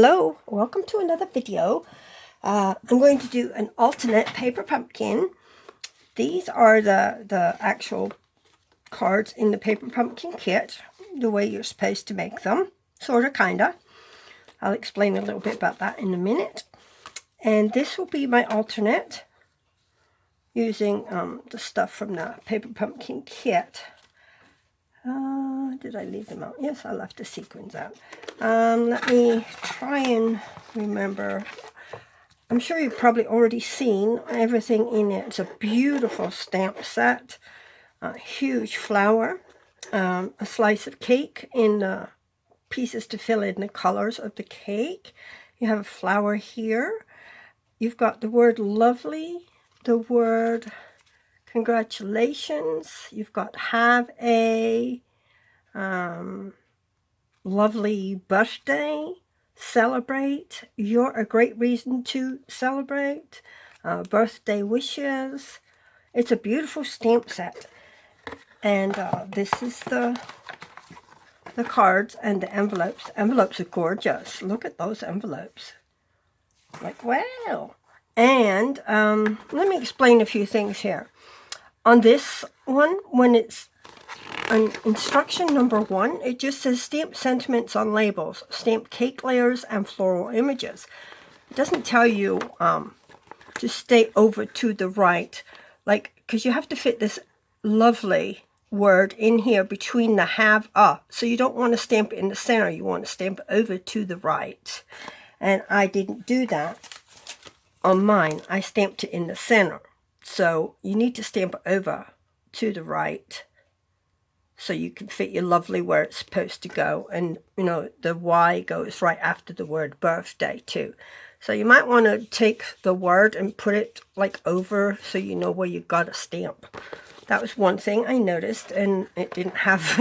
Hello, welcome to another video. I'm going to do an alternate paper pumpkin. These are the actual cards in the paper pumpkin kit, the way you're supposed to make them, sort of, kinda. I'll explain a little bit about that in a minute. And this will be my alternate using the stuff from the paper pumpkin kit. Did I leave them out? Yes, I left the sequins out. Let me try and remember. I'm sure you've probably already seen everything in it. It's a beautiful stamp set, a huge flower, a slice of cake in the pieces to fill in the colors of the cake. You have a flower here. You've got the word lovely, the word congratulations. You've got have a lovely birthday, celebrate, you're a great reason to celebrate, birthday wishes. It's a beautiful stamp set. And this is the cards and the envelopes. The envelopes are gorgeous. Look at those envelopes. Like, wow. And let me explain a few things here. On this one, when it's on instruction number 1, it just says stamp sentiments on labels, stamp cake layers, and floral images. It doesn't tell you to stay over to the right, like, because you have to fit this lovely word in here between the have so you don't want to stamp it in the center, you want to stamp it over to the right. And I didn't do that on mine. I stamped it in the center, so you need to stamp it over to the right so you can fit your lovely where it's supposed to go. And, you know, the Y goes right after the word birthday, too. So you might want to take the word and put it, like, over so you know where you got to stamp. That was one thing I noticed, and it didn't have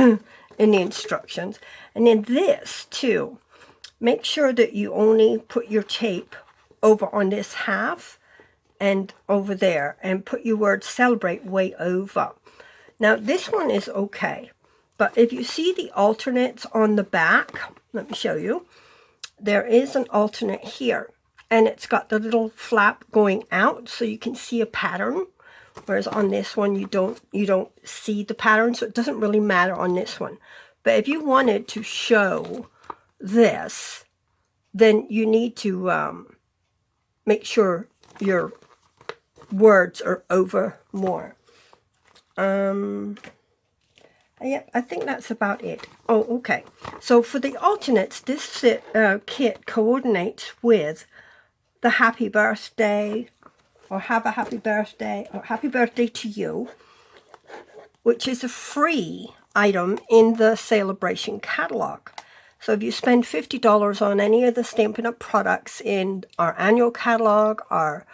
in the instructions. And then this, too. Make sure that you only put your tape over on this half and over there, and put your word celebrate way over. Now, this one is okay, but if you see the alternates on the back, let me show you. There is an alternate here, and it's got the little flap going out so you can see a pattern, whereas on this one you don't see the pattern, so it doesn't really matter on this one. But if you wanted to show this, then you need to make sure your words are over more. Yep, I think that's about it. Oh, okay. So for the alternates, this kit coordinates with the happy birthday, or have a happy birthday, or happy birthday to you, which is a free item in the Celebration catalog. So if you spend $50 on any of the Stampin' Up! Products in our annual catalog, our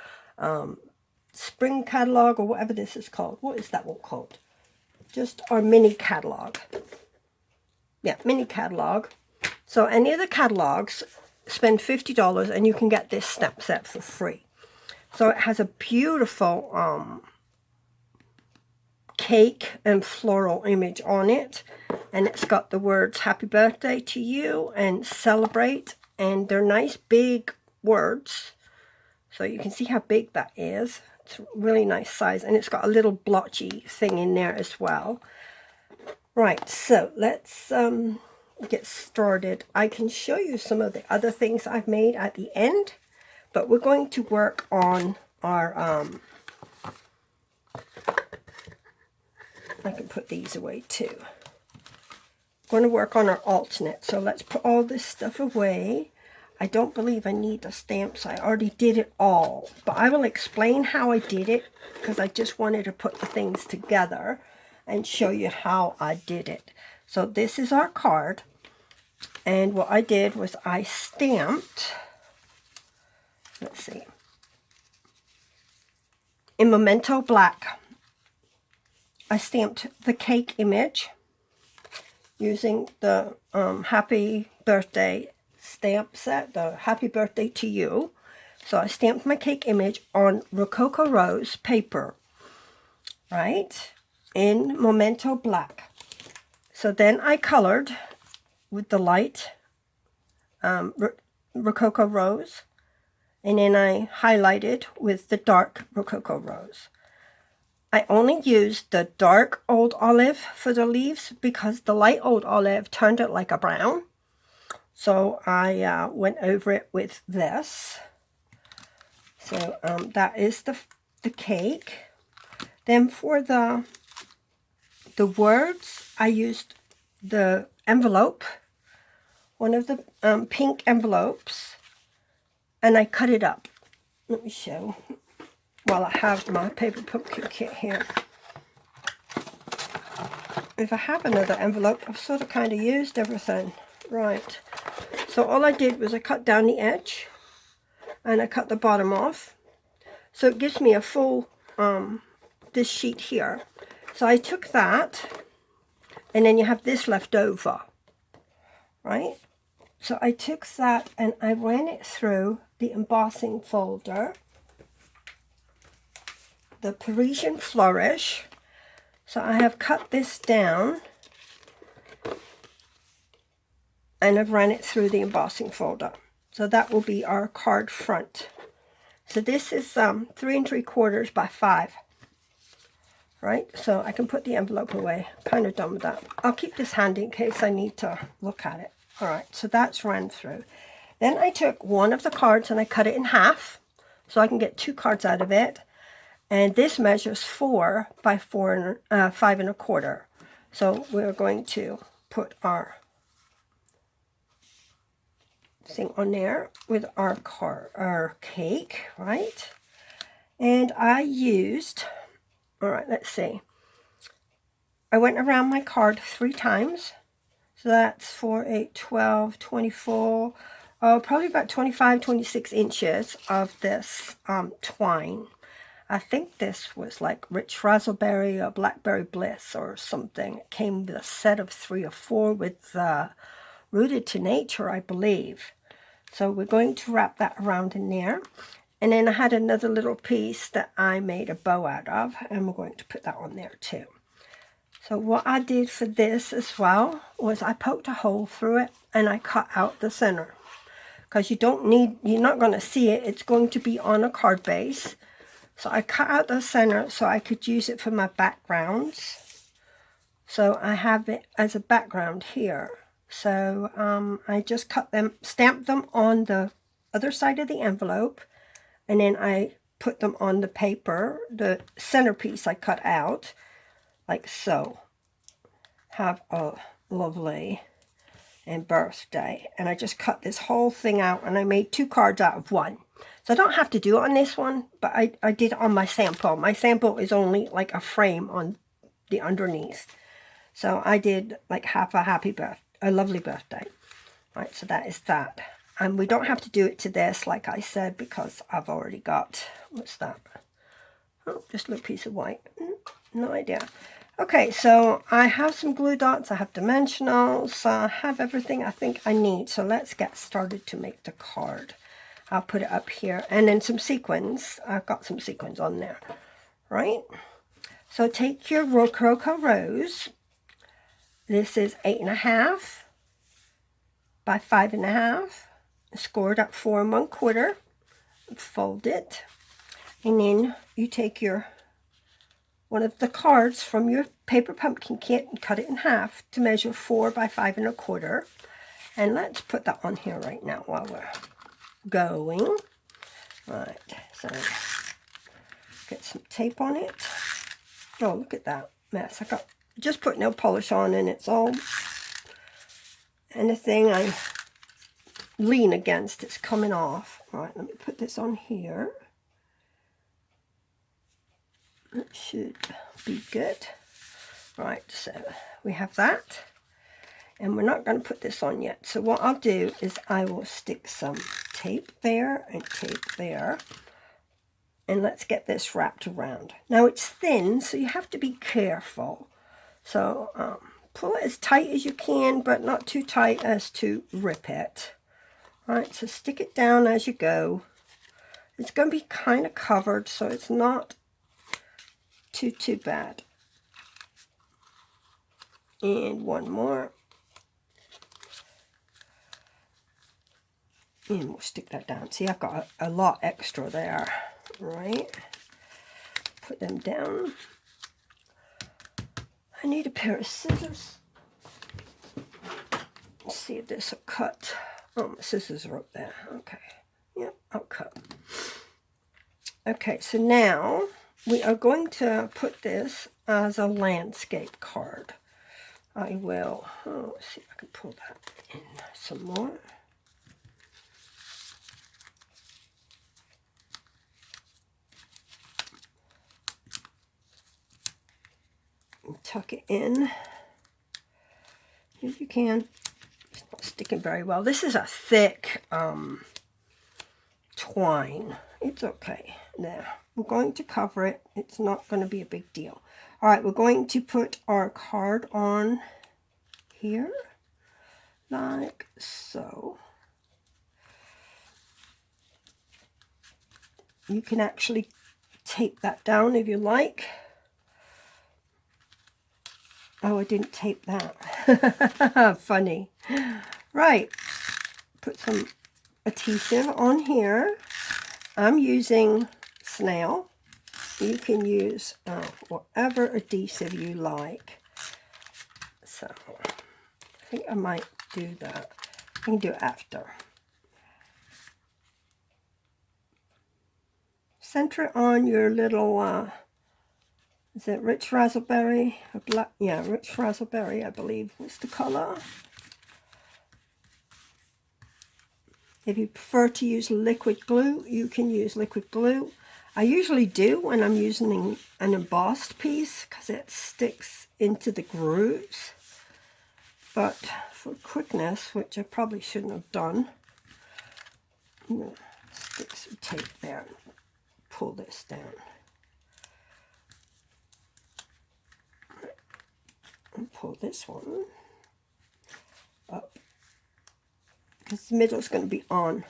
spring catalog, or whatever this is called. What is that one called? Just our mini catalog. Yeah, mini catalog. So any of the catalogs, spend $50 and you can get this stamp set for free. So it has a beautiful cake and floral image on it. And it's got the words happy birthday to you and celebrate. And they're nice big words. So you can see how big that is. It's a really nice size, and it's got a little blotchy thing in there as well. Right, so let's get started. I can show you some of the other things I've made at the end, but we're going to work on our, I can put these away too. We're going to work on our alternate, so let's put all this stuff away. I don't believe I need the stamps. I already did it all. But I will explain how I did it, because I just wanted to put the things together and show you how I did it. So this is our card. And what I did was I stamped, let's see, in Memento Black. I stamped the cake image using the happy birthday stamp set, the happy birthday to you. So I stamped my cake image on Rococo Rose paper, right, in Memento Black. So then I colored with the light Rococo Rose, and then I highlighted with the dark Rococo Rose. I only used the dark Old Olive for the leaves because the light Old Olive turned it like a brown. So I went over it with this. So that is the cake. Then for the words, I used the envelope, one of the pink envelopes, and I cut it up. Let me show while I have my paper pumpkin kit here. If I have another envelope, I've sort of kind of used everything. Right. So all I did was I cut down the edge and I cut the bottom off. So it gives me a full, this sheet here. So I took that, and then you have this left over, right? So I took that and I ran it through the embossing folder, the Parisian Flourish. So I have cut this down and I've run it through the embossing folder. So that will be our card front. So this is 3 3/4 by 5. Right, so I can put the envelope away. Kind of done with that. I'll keep this handy in case I need to look at it. All right, so that's run through. Then I took one of the cards and I cut it in half so I can get 2 cards out of it. And this measures 4 by 5 1/4. So we're going to put our thing on there with our cake, right? And I used, all right, let's see. I went around my card 3 times. So that's 4, 8, 12, 24, probably about 25, 26 inches of this twine. I think this was like Rich Razzleberry or Blackberry Bliss or something. It came with a set of 3 or 4 with Rooted to Nature, I believe. So we're going to wrap that around in there. And then I had another little piece that I made a bow out of, and we're going to put that on there too. So what I did for this as well was I poked a hole through it and I cut out the center. Because you're not going to see it, it's going to be on a card base. So I cut out the center so I could use it for my backgrounds. So I have it as a background here. So I just stamped them on the other side of the envelope, and then I put them on the paper, the centerpiece I cut out, like so. Have a lovely and birthday. And I just cut this whole thing out, and I made 2 cards out of 1. So I don't have to do it on this one, but I did it on my sample. My sample is only like a frame on the underneath. So I did like half a lovely birthday. Right, so that is that. And we don't have to do it to this, like I said, because I've already got, what's that? Oh, just a little piece of white. No idea. Okay, so I have some glue dots, I have dimensionals, I have everything I think I need. So let's get started to make the card. I'll put it up here. And then some sequins. I've got some sequins on there, right? So take your Rococo Rose. This is 8.5 by 5.5. Scored up 4 1/4. Fold it. And then you take one of the cards from your paper pumpkin kit and cut it in half to measure 4 by 5 1/4. And let's put that on here right now while we're going. Right, so get some tape on it. Oh, look at that mess. I just put nail polish on and it's all, anything I lean against, it's coming off. All right, let me put this on here. It should be good. Right, so we have that. And we're not going to put this on yet. So what I'll do is I will stick some tape there and tape there. And let's get this wrapped around. Now it's thin, so you have to be careful. So pull it as tight as you can, but not too tight as to rip it. All right, so stick it down as you go. It's going to be kind of covered, so it's not too bad. And one more. And we'll stick that down. See, I've got a lot extra there, right? Put them down. I need a pair of scissors. Let's see if this will cut. Oh, my scissors are up there. Okay. Yep, I'll cut. Okay, so now we are going to put this as a landscape card. I will, let's see if I can pull that in some more. And tuck it in if you can. It's not sticking very well. This is a thick twine. It's okay. There. We're going to cover it. It's not going to be a big deal. All right, we're going to put our card on here, like so. You can actually tape that down if you like. Oh, I didn't tape that. Funny. Right. Put some adhesive on here. I'm using snail. You can use whatever adhesive you like. So, I think I might do that. I can do it after. Center it on your little, is it rich raspberry? Black, yeah, rich raspberry, I believe was the color. If you prefer to use liquid glue, you can use liquid glue. I usually do when I'm using an embossed piece because it sticks into the grooves. But for quickness, which I probably shouldn't have done, I'm going to stick some tape there and pull this down. And pull this one up because the middle is going to be on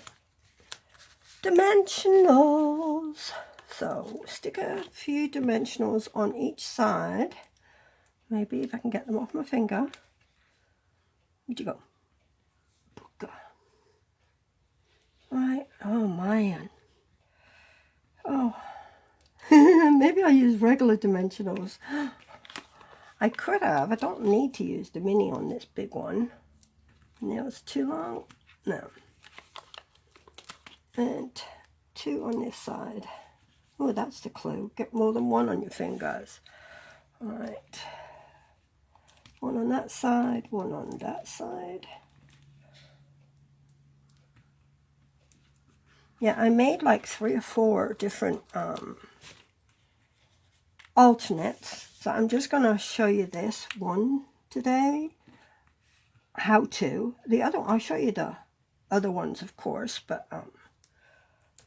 dimensionals. So stick a few dimensionals on each side. Maybe if I can get them off my finger. Where'd you go? Right. Oh man. Oh. Maybe I use regular dimensionals. I could have. I don't need to use the mini on this big one. Nails too long? No. And 2 on this side. Oh, that's the clue. Get more than 1 on your fingers. All right. 1 on that side, 1 on that side. Yeah, I made like 3 or 4 different alternates. So I'm just going to show you this one today. How to. The other one, I'll show you the other ones, of course, but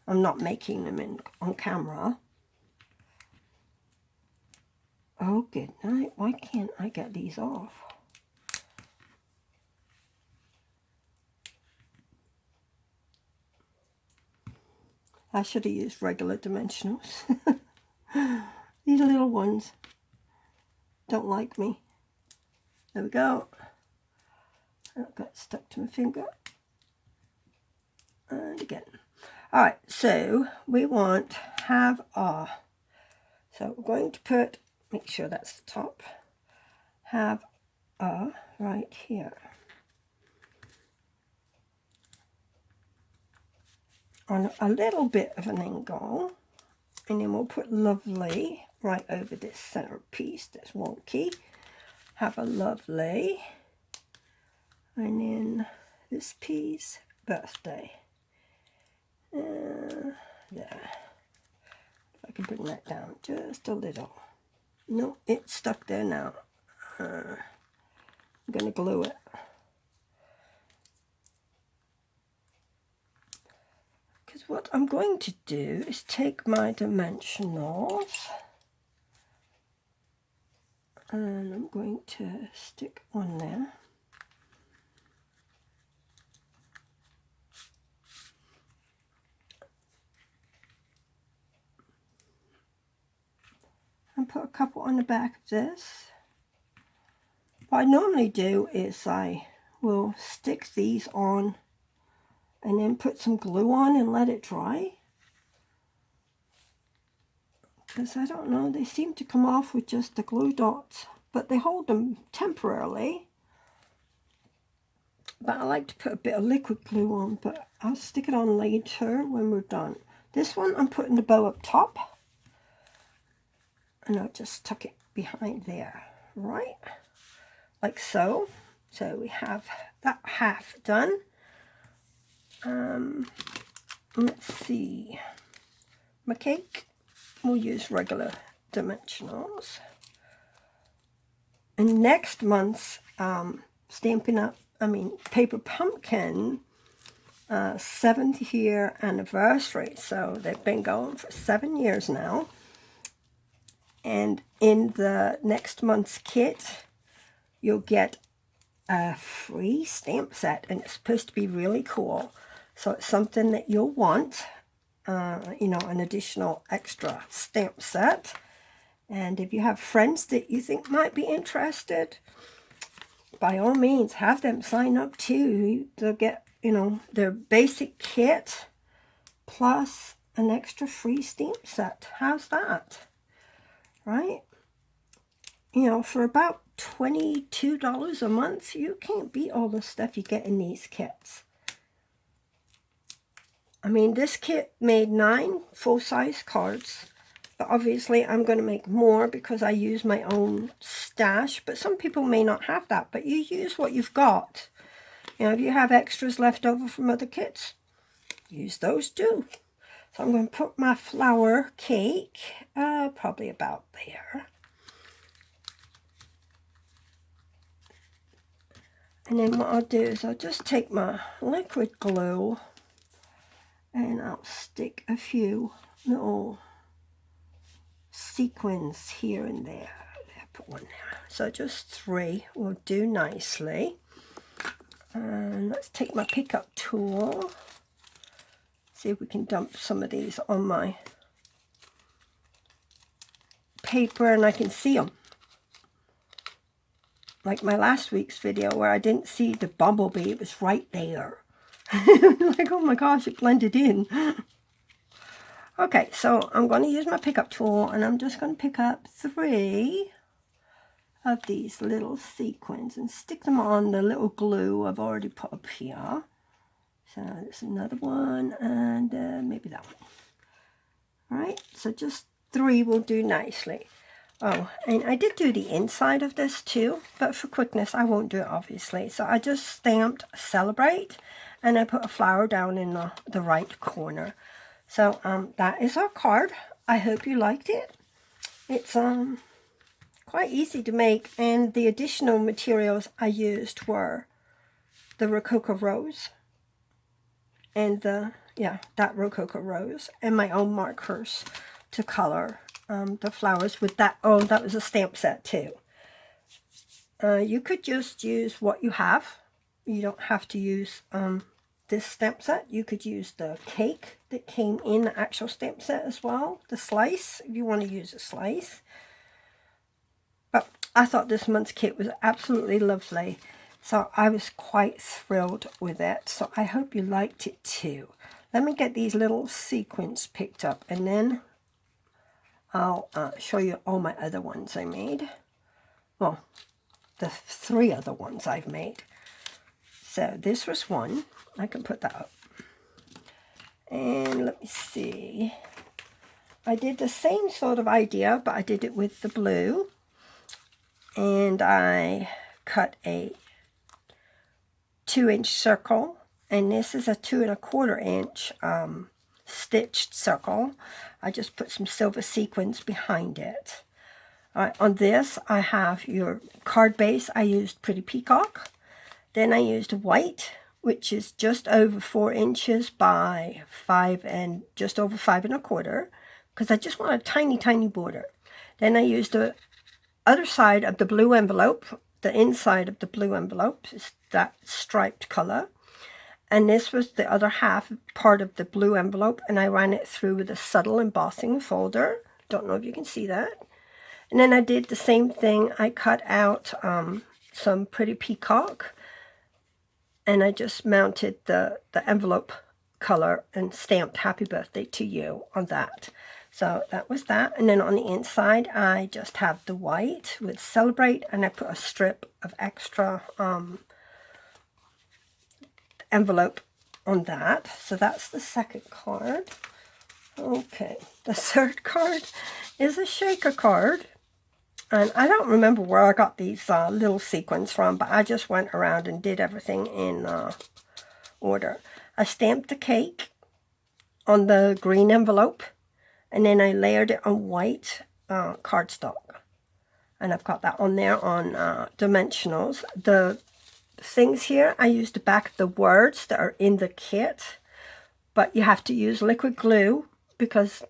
I'm not making them on camera. Oh, good night. Why can't I get these off? I should have used regular dimensionals. These little ones don't like me. There we go. That got stuck to my finger. And again. All right, so we want have a. So we're going to put, make sure that's the top, have a right here. On a little bit of an angle. And then we'll put lovely right over this center piece that's wonky. Have a lovely. And then this piece, birthday. There. If I can bring that down just a little. No, it's stuck there now. I'm going to glue it. Because what I'm going to do is take my dimensionals and I'm going to stick one there. And put a couple on the back of this. What I normally do is I will stick these on and then put some glue on and let it dry. Because I don't know, they seem to come off with just the glue dots, but they hold them temporarily. But I like to put a bit of liquid glue on, but I'll stick it on later when we're done. This one, I'm putting the bow up top, and I'll just tuck it behind there, right? Like so. So we have that half done. Let's see. My cake, we'll use regular dimensionals. And next month's Paper Pumpkin 7th year anniversary. So they've been going for 7 years now. And in the next month's kit, you'll get a free stamp set, and it's supposed to be really cool. So it's something that you'll want, an additional extra stamp set. And if you have friends that you think might be interested, by all means, have them sign up too. They'll get, their basic kit plus an extra free stamp set. How's that? Right? For about $22 a month, you can't beat all the stuff you get in these kits. I mean, this kit made 9 full-size cards, but obviously I'm going to make more because I use my own stash, but some people may not have that, but you use what you've got. If you have extras left over from other kits, use those too. So I'm going to put my flower cake probably about there. And then what I'll do is I'll just take my liquid glue and I'll stick a few little sequins here and there. Put one there. So just 3 will do nicely. And let's take my pickup tool. See if we can dump some of these on my paper and I can see them. Like my last week's video where I didn't see the bumblebee, it was right there. Like, oh my gosh, it blended in. Okay, so I'm going to use my pickup tool and I'm just going to pick up 3 of these little sequins and stick them on the little glue I've already put up here. So there's another one and maybe that one. All right, so just 3 will do nicely. Oh, and I did do the inside of this too, but for quickness, I won't do it obviously. So I just stamped Celebrate, and I put a flower down in the right corner. So that is our card. I hope you liked it. It's quite easy to make, and the additional materials I used were the Rococo Rose, and that Rococo Rose, and my own markers to color the flowers with that. Oh, that was a stamp set too. You could just use what you have. You don't have to use this stamp set. You could use the cake that came in the actual stamp set as well. The slice, if you want to use a slice. But I thought this month's kit was absolutely lovely. So I was quite thrilled with it. So I hope you liked it too. Let me get these little sequins picked up and then I'll show you all my other ones I made. Well, the 3 other ones I've made. So this was one. I can put that up. And let me see. I did the same sort of idea, but I did it with the blue. And I cut a 2-inch circle. And this is a 2 1/4 inch stitched circle. I just put some silver sequins behind it. On this, I have your card base. I used Pretty Peacock. Then I used white, which is just over 4 inches by 5 and just over 5 1/4, because I just want a tiny, tiny border. Then I used the other side of the blue envelope. The inside of the blue envelope is that striped color. And this was the other half part of the blue envelope, and I ran it through with a subtle embossing folder. Don't know if you can see that. And then I did the same thing. I cut out some Pretty Peacock, and I just mounted the envelope color and stamped happy birthday to you on that. So that was that. And then on the inside, I just have the white with celebrate, and I put a strip of extra envelope on that. So that's the second card. Okay, the third card is a shaker card. And I don't remember where I got these little sequins from, but I just went around and did everything in order. I stamped the cake on the green envelope, and then I layered it on white cardstock. And I've got that on there on dimensionals. The things here, I used to back the words that are in the kit, but you have to use liquid glue because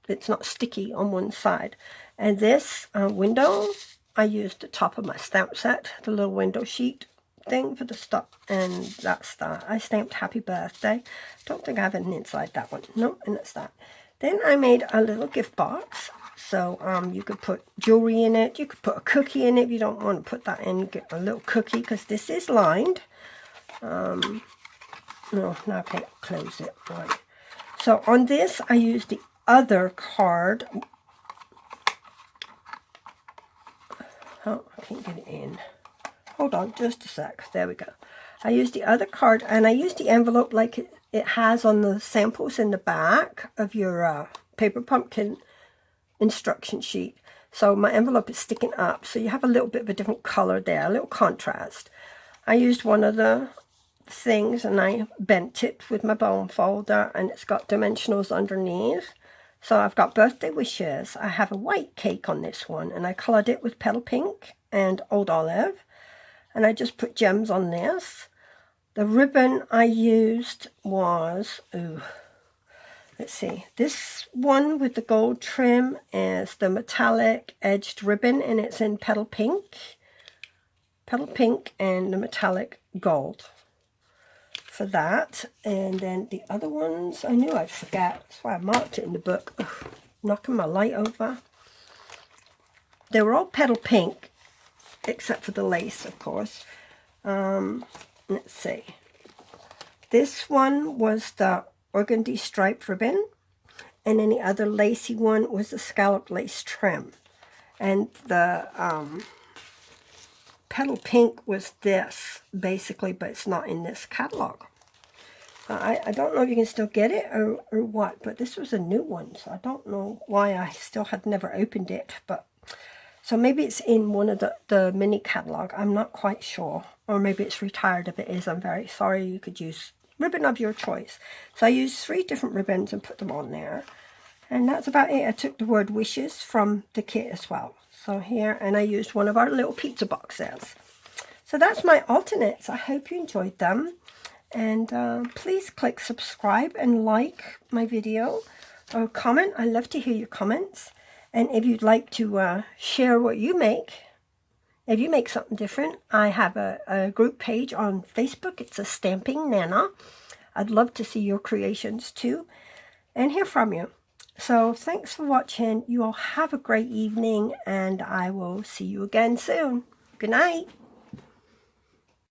it's not sticky on one side. And this window, I used the top of my stamp set, the little window sheet thing for the stop, and that's that. I stamped happy birthday. Don't think I have anything inside that one. Nope, and that's that. Then I made a little gift box. So you could put jewelry in it. You could put a cookie in it if you don't want to put that in. Get a little cookie because this is lined. No, now I can't close it. Right. So on this, I used the other card. Oh, I can't get it in. Hold on just a sec. There we go. I used the other card, and I used the envelope like it has on the samples in the back of your Paper Pumpkin instruction sheet. So my envelope is sticking up, so you have a little bit of a different color there, a little contrast. I used one of the things and I bent it with my bone folder, and it's got dimensionals underneath. So I've got birthday wishes. I have a white cake on this one, and I colored it with Petal Pink and Old Olive, and I just put gems on this. The ribbon I used was, let's see, this one with the gold trim is the metallic edged ribbon, and it's in Petal Pink and the metallic gold for that. And then the other ones, I knew I'd forget, that's why I marked it in the book. Ugh, knocking my light over. They were all Petal Pink, except for the lace, of course. Let's see. This one was the organdy striped ribbon, and then the other lacy one was the scallop lace trim. And the Petal Pink was this, basically, but it's not in this catalog. I don't know if you can still get it or what, but this was a new one, so I don't know why I still had never opened it. But so maybe it's in one of the mini catalog. I'm not quite sure. Or maybe it's retired. If it is, I'm very sorry. You could use ribbon of your choice. So I used 3 different ribbons and put them on there. And that's about it. I took the word wishes from the kit as well. So here, and I used one of our little pizza boxes. So that's my alternates. I hope you enjoyed them. And please click subscribe and like my video or comment. I love to hear your comments. And if you'd like to share what you make, if you make something different, I have a group page on Facebook. It's a Stamping Nana. I'd love to see your creations too and hear from you. So thanks for watching. You all have a great evening, and I will see you again soon. Good night.